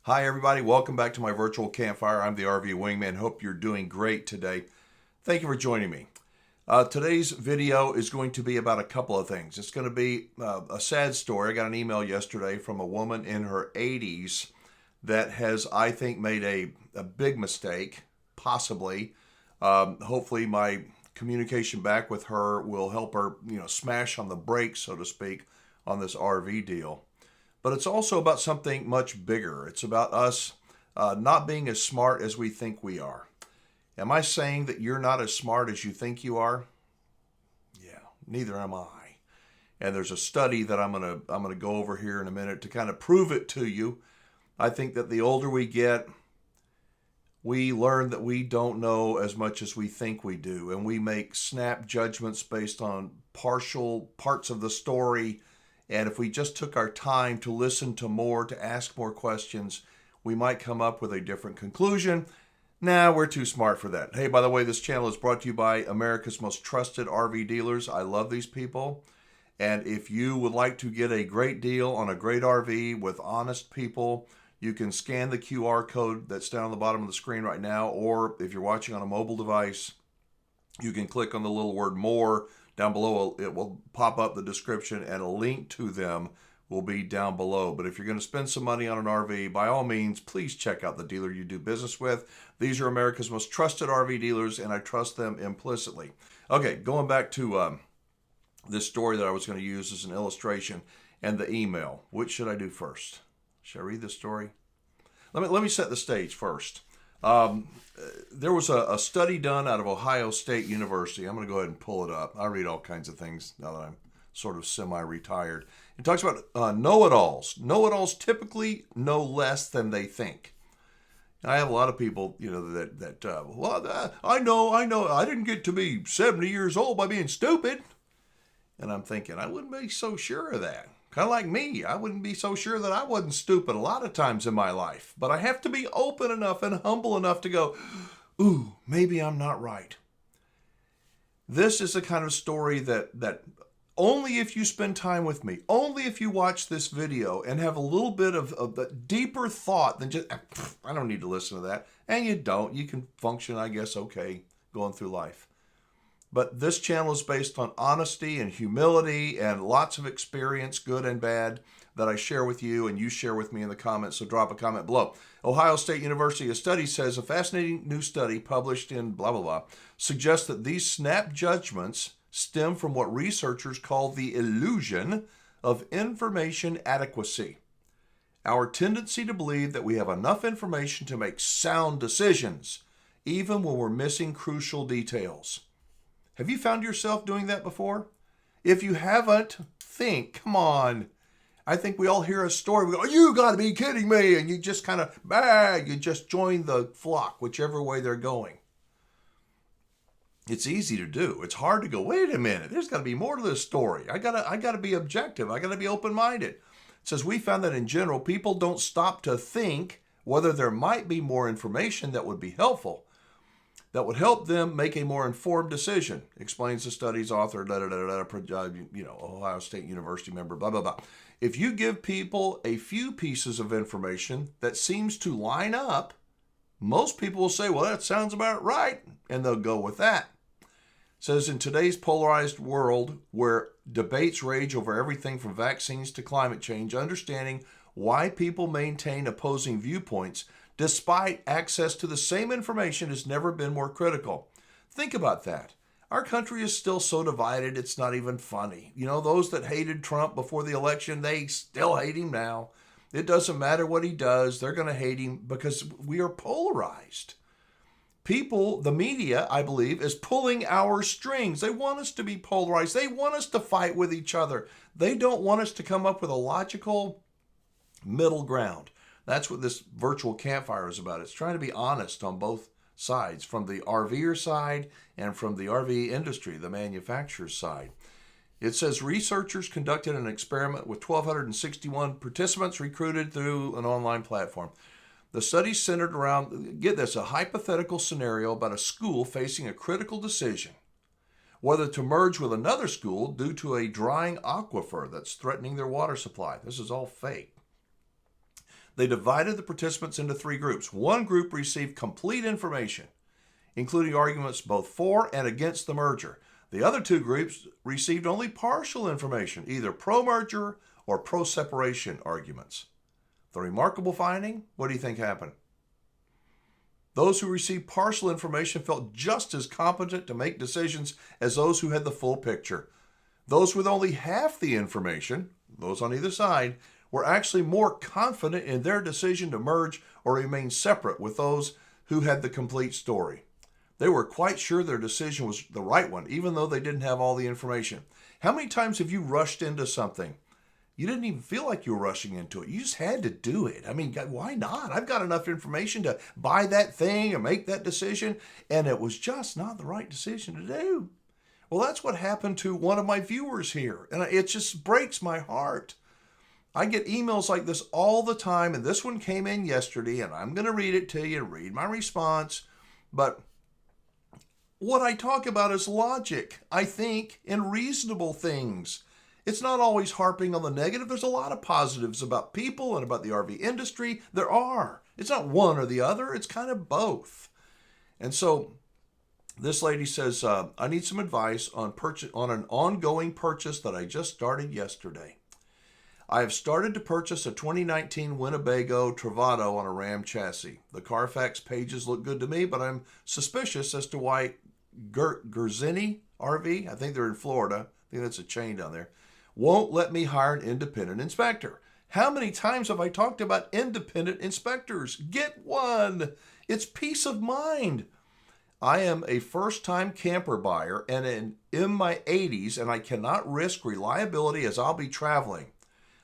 Hi, everybody. Welcome back to my virtual campfire. I'm the RV Wingman. Hope you're doing great today. Thank you for joining me. Today's video is going to be about a couple of things. It's going to be a sad story. I got an email yesterday from a woman in her 80s that has, I think, made a big mistake, possibly. Hopefully, my communication back with her will help her, smash on the brakes, so to speak, on this RV deal. But it's also about something much bigger. It's about us not being as smart as we think we are. Am I saying that you're not as smart as you think you are? Yeah, neither am I. And there's a study that I'm gonna go over here in a minute to kind of prove it to you. I think that the older we get, we learn that we don't know as much as we think we do, and we make snap judgments based on partial parts of the story. And if we just took our time to listen to more, to ask more questions, we might come up with a different conclusion. Nah, we're too smart for that. Hey, by the way, this channel is brought to you by America's most trusted RV dealers. I love these people. And if you would like to get a great deal on a great RV with honest people, you can scan the QR code that's down on the bottom of the screen right now. Or if you're watching on a mobile device, you can click on the little word more. Down below, it will pop up the description, and a link to them will be down below. But if you're going to spend some money on an RV, by all means, please check out the dealer you do business with. These are America's most trusted RV dealers, and I trust them implicitly. Okay, going back to this story that I was going to use as an illustration and the email. Which should I do first? Should I read this story? Let me set the stage first. There was a study done out of Ohio State University. I'm going to go ahead and pull it up. I read all kinds of things now that I'm sort of semi-retired. It talks about know-it-alls. Know-it-alls typically know less than they think. And I have a lot of people, I know, I didn't get to be 70 years old by being stupid. And I'm thinking, I wouldn't be so sure of that. Kind of like me, I wouldn't be so sure that I wasn't stupid a lot of times in my life. But I have to be open enough and humble enough to go, ooh, maybe I'm not right. This is the kind of story that only if you spend time with me, only if you watch this video and have a little bit of the deeper thought than just, I don't need to listen to that. And you don't. You can function, I guess, okay, going through life. But this channel is based on honesty and humility and lots of experience, good and bad, that I share with you and you share with me in the comments. So drop a comment below. Ohio State University, a study says, a fascinating new study published in blah, blah, blah, suggests that these snap judgments stem from what researchers call the illusion of information adequacy. Our tendency to believe that we have enough information to make sound decisions, even when we're missing crucial details. Have you found yourself doing that before? If you haven't, think, come on. I think we all hear a story. We go, you got to be kidding me. And you just kind of, you just join the flock, whichever way they're going. It's easy to do. It's hard to go, wait a minute, there's got to be more to this story. I gotta be objective. I got to be open-minded. It says, we found that in general, people don't stop to think whether there might be more information that would be helpful, that would help them make a more informed decision, explains the study's author, Ohio State University member, blah, blah, blah. If you give people a few pieces of information that seems to line up, most people will say, well, that sounds about right, and they'll go with that. It says, in today's polarized world where debates rage over everything from vaccines to climate change, understanding why people maintain opposing viewpoints despite access to the same information has never been more critical. Think about that. Our country is still so divided, it's not even funny. Those that hated Trump before the election, they still hate him now. It doesn't matter what he does, they're going to hate him because we are polarized. People, the media, I believe, is pulling our strings. They want us to be polarized. They want us to fight with each other. They don't want us to come up with a logical middle ground. That's what this virtual campfire is about. It's trying to be honest on both sides, from the RVer side and from the RV industry, the manufacturer's side. It says researchers conducted an experiment with 1,261 participants recruited through an online platform. The study centered around, get this, a hypothetical scenario about a school facing a critical decision, whether to merge with another school due to a drying aquifer that's threatening their water supply. This is all fake. They divided the participants into 3 groups. One group received complete information, including arguments both for and against the merger. The other 2 groups received only partial information, either pro-merger or pro-separation arguments. The remarkable finding, what do you think happened? Those who received partial information felt just as competent to make decisions as those who had the full picture. Those with only half the information, those on either side, were actually more confident in their decision to merge or remain separate with those who had the complete story. They were quite sure their decision was the right one, even though they didn't have all the information. How many times have you rushed into something? You didn't even feel like you were rushing into it. You just had to do it. I mean, why not? I've got enough information to buy that thing and make that decision, and it was just not the right decision to do. Well, that's what happened to one of my viewers here, and it just breaks my heart. I get emails like this all the time, and this one came in yesterday, and I'm going to read it to you, read my response. But what I talk about is logic, I think, and reasonable things. It's not always harping on the negative. There's a lot of positives about people and about the RV industry. There are. It's not one or the other. It's kind of both. And so this lady says, I need some advice on an ongoing purchase that I just started yesterday. I have started to purchase a 2019 Winnebago Travato on a Ram chassis. The Carfax pages look good to me, but I'm suspicious as to why Gerzini RV, I think they're in Florida, I think that's a chain down there, won't let me hire an independent inspector. How many times have I talked about independent inspectors? Get one. It's peace of mind. I am a first-time camper buyer and in my 80s, and I cannot risk reliability as I'll be traveling.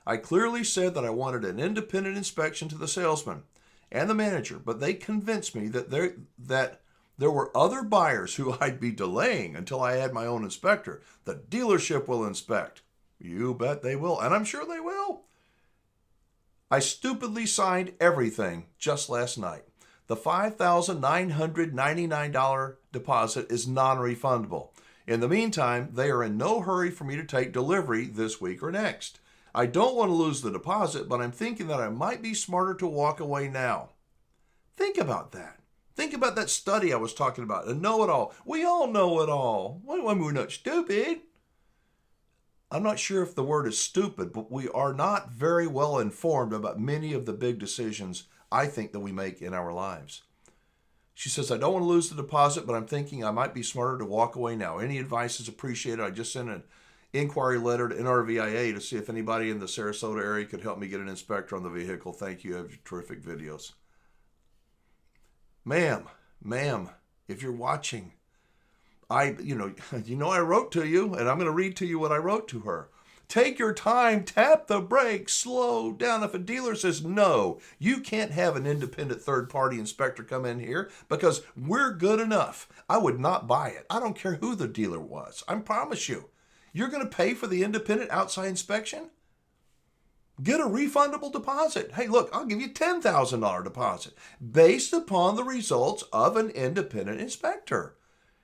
I clearly said that I wanted an independent inspection to the salesman and the manager, but they convinced me that there were other buyers who I'd be delaying until I had my own inspector. The dealership will inspect. You bet they will, and I'm sure they will. I stupidly signed everything just last night. The $5,999 deposit is non-refundable. In the meantime, they are in no hurry for me to take delivery this week or next. I don't want to lose the deposit, but I'm thinking that I might be smarter to walk away now. Think about that. Think about that study I was talking about, a know-it-all. We all know it all. We're not stupid. I'm not sure if the word is stupid, but we are not very well informed about many of the big decisions I think that we make in our lives. She says, I don't want to lose the deposit, but I'm thinking I might be smarter to walk away now. Any advice is appreciated. I just sent an inquiry letter to NRVIA to see if anybody in the Sarasota area could help me get an inspector on the vehicle. Thank you. You have terrific videos. Ma'am, if you're watching, I wrote to you, and I'm going to read to you what I wrote to her. Take your time, tap the brakes, slow down. If a dealer says, no, you can't have an independent third-party inspector come in here because we're good enough, I would not buy it. I don't care who the dealer was. I promise you. You're going to pay for the independent outside inspection? Get a refundable deposit. Hey, look, I'll give you $10,000 deposit based upon the results of an independent inspector.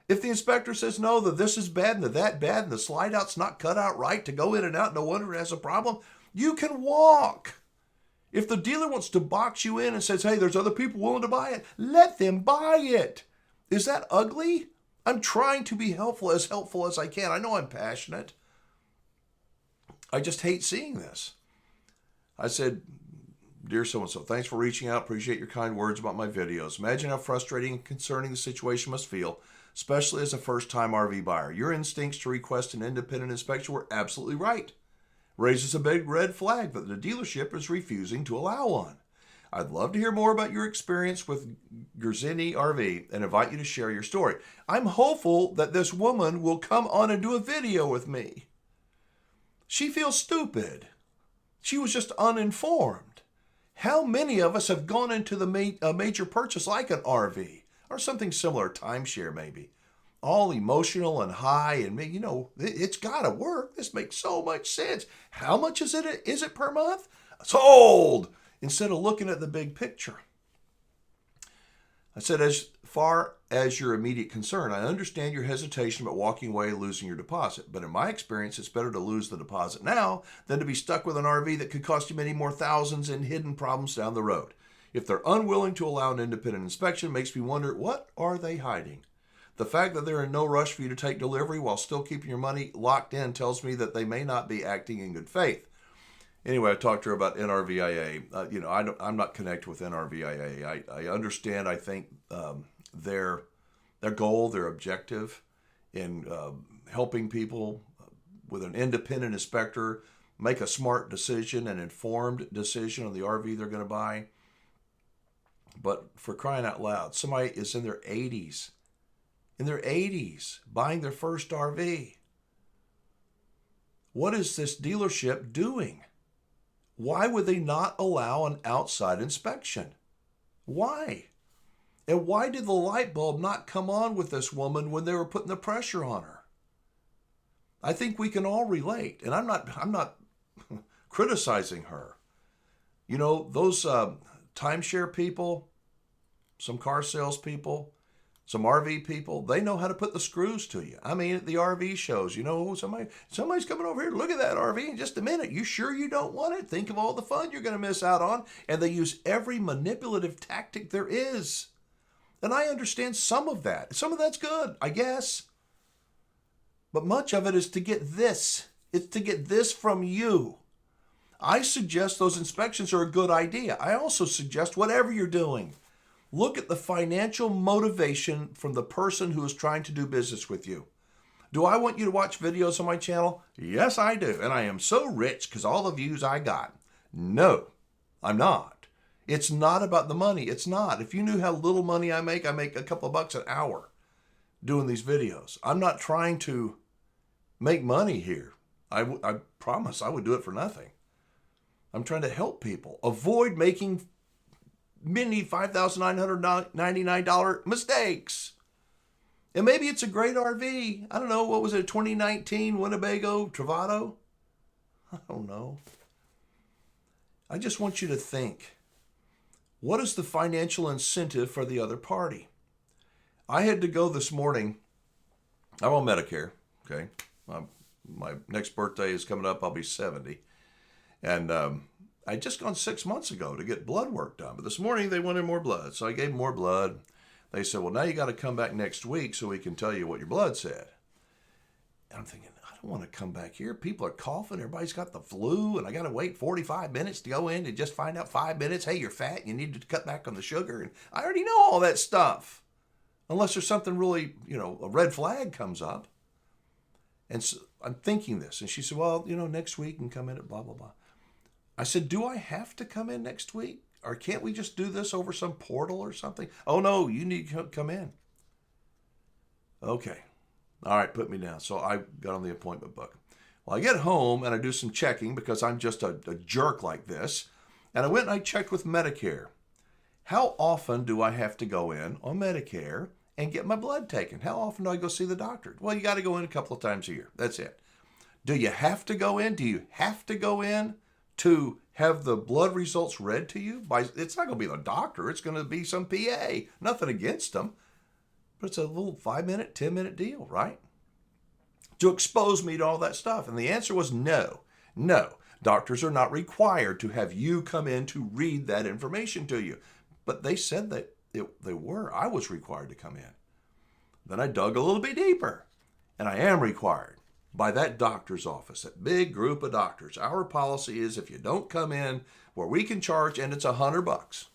If the inspector says, no, that this is bad and that bad and the slide out's not cut out right to go in and out, no wonder it has a problem, you can walk. If the dealer wants to box you in and says, hey, there's other people willing to buy it, let them buy it. Is that ugly? I'm trying to be helpful as I can. I know I'm passionate. I just hate seeing this. I said, dear so-and-so, thanks for reaching out. Appreciate your kind words about my videos. Imagine how frustrating and concerning the situation must feel, especially as a first-time RV buyer. Your instincts to request an independent inspection were absolutely right. Raises a big red flag that the dealership is refusing to allow one. I'd love to hear more about your experience with Gerzini RV and invite you to share your story. I'm hopeful that this woman will come on and do a video with me. She feels stupid. She was just uninformed. How many of us have gone into a major purchase like an RV or something similar, timeshare maybe, all emotional and high and, it's got to work. This makes so much sense. How much is it per month? Sold! Instead of looking at the big picture. I said, as far as your immediate concern, I understand your hesitation about walking away and losing your deposit. But in my experience, it's better to lose the deposit now than to be stuck with an RV that could cost you many more thousands in hidden problems down the road. If they're unwilling to allow an independent inspection, it makes me wonder, what are they hiding? The fact that they're in no rush for you to take delivery while still keeping your money locked in tells me that they may not be acting in good faith. Anyway, I talked to her about NRVIA. I'm not connected with NRVIA. I understand, I think, their goal, their objective in helping people with an independent inspector make a smart decision, an informed decision on the RV they're going to buy. But for crying out loud, somebody is in their 80s, buying their first RV. What is this dealership doing? Why would they not allow an outside inspection? Why? And why did the light bulb not come on with this woman when they were putting the pressure on her? I think we can all relate, and I'm not criticizing her. You know, those timeshare people, some car sales people, some RV people, they know how to put the screws to you. I mean, at the RV shows, somebody's coming over here. Look at that RV in just a minute. You sure you don't want it? Think of all the fun you're going to miss out on. And they use every manipulative tactic there is. And I understand some of that. Some of that's good, I guess. But much of it is to get this. It's to get this from you. I suggest those inspections are a good idea. I also suggest whatever you're doing, look at the financial motivation from the person who is trying to do business with you. Do I want you to watch videos on my channel? Yes, I do. And I am so rich because all the views I got. No, I'm not. It's not about the money. It's not. If you knew how little money I make a couple of bucks an hour doing these videos. I'm not trying to make money here. I promise I would do it for nothing. I'm trying to help people avoid making many $5,999 mistakes. And maybe it's a great RV. I don't know, what was it, 2019 Winnebago Travato? I don't know. I just want you to think, what is the financial incentive for the other party? I had to go this morning. I'm on Medicare, okay? My next birthday is coming up. I'll be 70. And I'd just gone 6 months ago to get blood work done. But this morning they wanted more blood. So I gave them more blood. They said, well, now you got to come back next week so we can tell you what your blood said. And I'm thinking, I don't want to come back here. People are coughing. Everybody's got the flu. And I got to wait 45 minutes to go in and just find out 5 minutes. Hey, you're fat. You need to cut back on the sugar. And I already know all that stuff. Unless there's something really, a red flag comes up. And so I'm thinking this. And she said, well, next week and come in at blah, blah, blah. I said, do I have to come in next week? Or can't we just do this over some portal or something? Oh, no, you need to come in. Okay. All right, put me down. So I got on the appointment book. Well, I get home and I do some checking because I'm just a jerk like this. And I went and I checked with Medicare. How often do I have to go in on Medicare and get my blood taken? How often do I go see the doctor? Well, you got to go in a couple of times a year. That's it. Do you have to go in? Do you have to go in to have the blood results read to you? It's not going to be the doctor. It's going to be some PA. Nothing against them. But it's a little 5-minute, 10-minute deal, right? To expose me to all that stuff. And the answer was no. No. Doctors are not required to have you come in to read that information to you. But they said that they were. I was required to come in. Then I dug a little bit deeper. And I am required by that doctor's office, that big group of doctors. Our policy is if you don't come in where we can charge, and it's $100.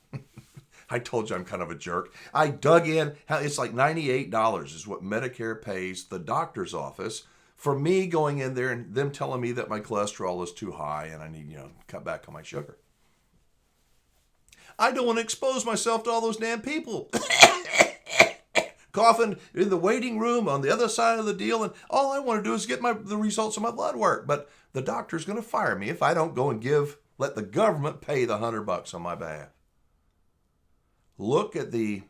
I told you I'm kind of a jerk. I dug in. It's like $98 is what Medicare pays the doctor's office for me going in there and them telling me that my cholesterol is too high and I need, to cut back on my sugar. I don't want to expose myself to all those damn people. Coughing in the waiting room on the other side of the deal, and all I want to do is get the results of my blood work. But the doctor's going to fire me if I don't go and let the government pay the $100 on my behalf. Look at the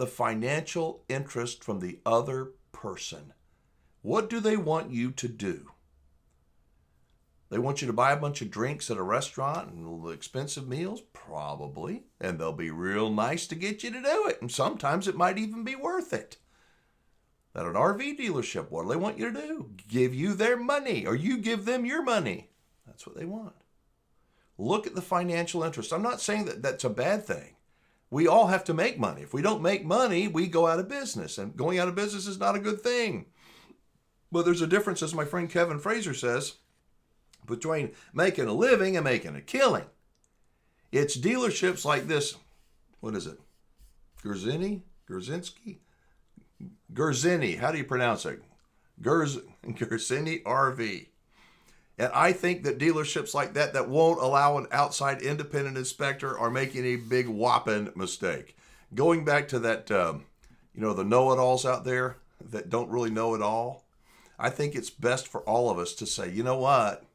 financial interest from the other person. What do they want you to do? They want you to buy a bunch of drinks at a restaurant and expensive meals? Probably. And they'll be real nice to get you to do it. And sometimes it might even be worth it. At an RV dealership, what do they want you to do? Give you their money, or you give them your money. That's what they want. Look at the financial interest. I'm not saying that that's a bad thing. We all have to make money. If we don't make money, we go out of business. And going out of business is not a good thing. But there's a difference, as my friend Kevin Fraser says, between making a living and making a killing. It's dealerships like this. What is it? Gerzini? How do you pronounce it? Gerzini RV. And I think that dealerships like that won't allow an outside independent inspector are making a big whopping mistake. Going back to that, the know-it-alls out there that don't really know it all, I think it's best for all of us to say, you know what?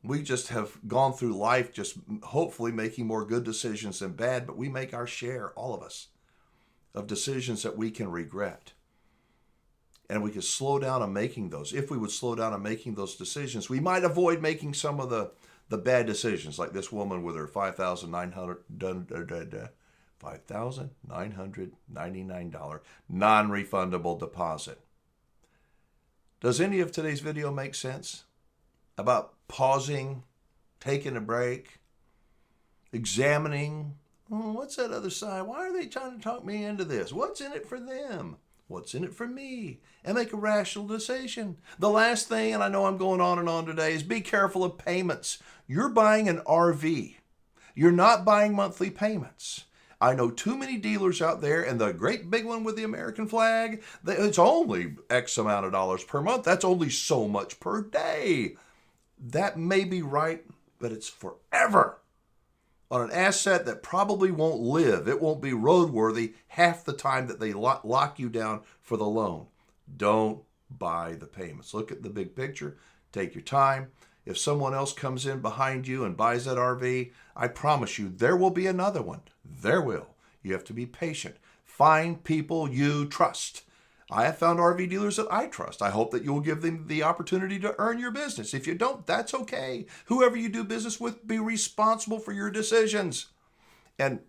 We just have gone through life just hopefully making more good decisions than bad, but we make our share, all of us, of decisions that we can regret. And we could slow down on making those. If we would slow down on making those decisions, we might avoid making some of the bad decisions, like this woman with her $5,999 non-refundable deposit. Does any of today's video make sense? About pausing, taking a break, examining, what's that other side? Why are they trying to talk me into this? What's in it for them? What's in it for me? And make a rational decision. The last thing, and I know I'm going on and on today, is be careful of payments. You're buying an RV. You're not buying monthly payments. I know too many dealers out there, and the great big one with the American flag, it's only X amount of dollars per month. That's only so much per day. That may be right, but it's forever on an asset that probably won't live. It won't be roadworthy half the time that they lock you down for the loan. Don't buy the payments. Look at the big picture. Take your time. If someone else comes in behind you and buys that RV, I promise you there will be another one. There will. You have to be patient. Find people you trust. I have found RV dealers that I trust. I hope that you'll give them the opportunity to earn your business. If you don't, that's okay. Whoever you do business with, be responsible for your decisions. And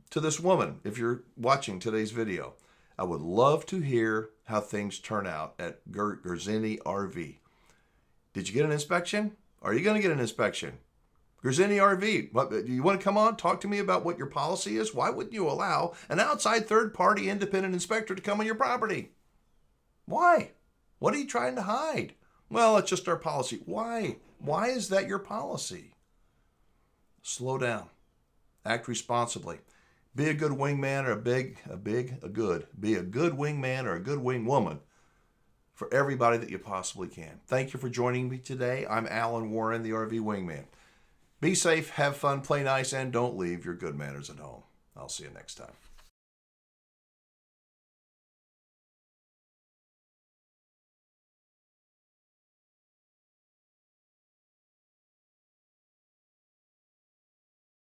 to this woman, if you're watching today's video, I would love to hear how things turn out at Gerzini RV. Did you get an inspection? Are you going to get an inspection? Gerzini RV, do you want to come on, talk to me about what your policy is? Why wouldn't you allow an outside third-party independent inspector to come on your property? Why? What are you trying to hide? Well, it's just our policy. Why? Why is that your policy? Slow down. Act responsibly. Be a good wingman or be a good wingman or a good wing woman for everybody that you possibly can. Thank you for joining me today. I'm Alan Warren, the RV Wingman. Be safe, have fun, play nice, and don't leave your good manners at home. I'll see you next time.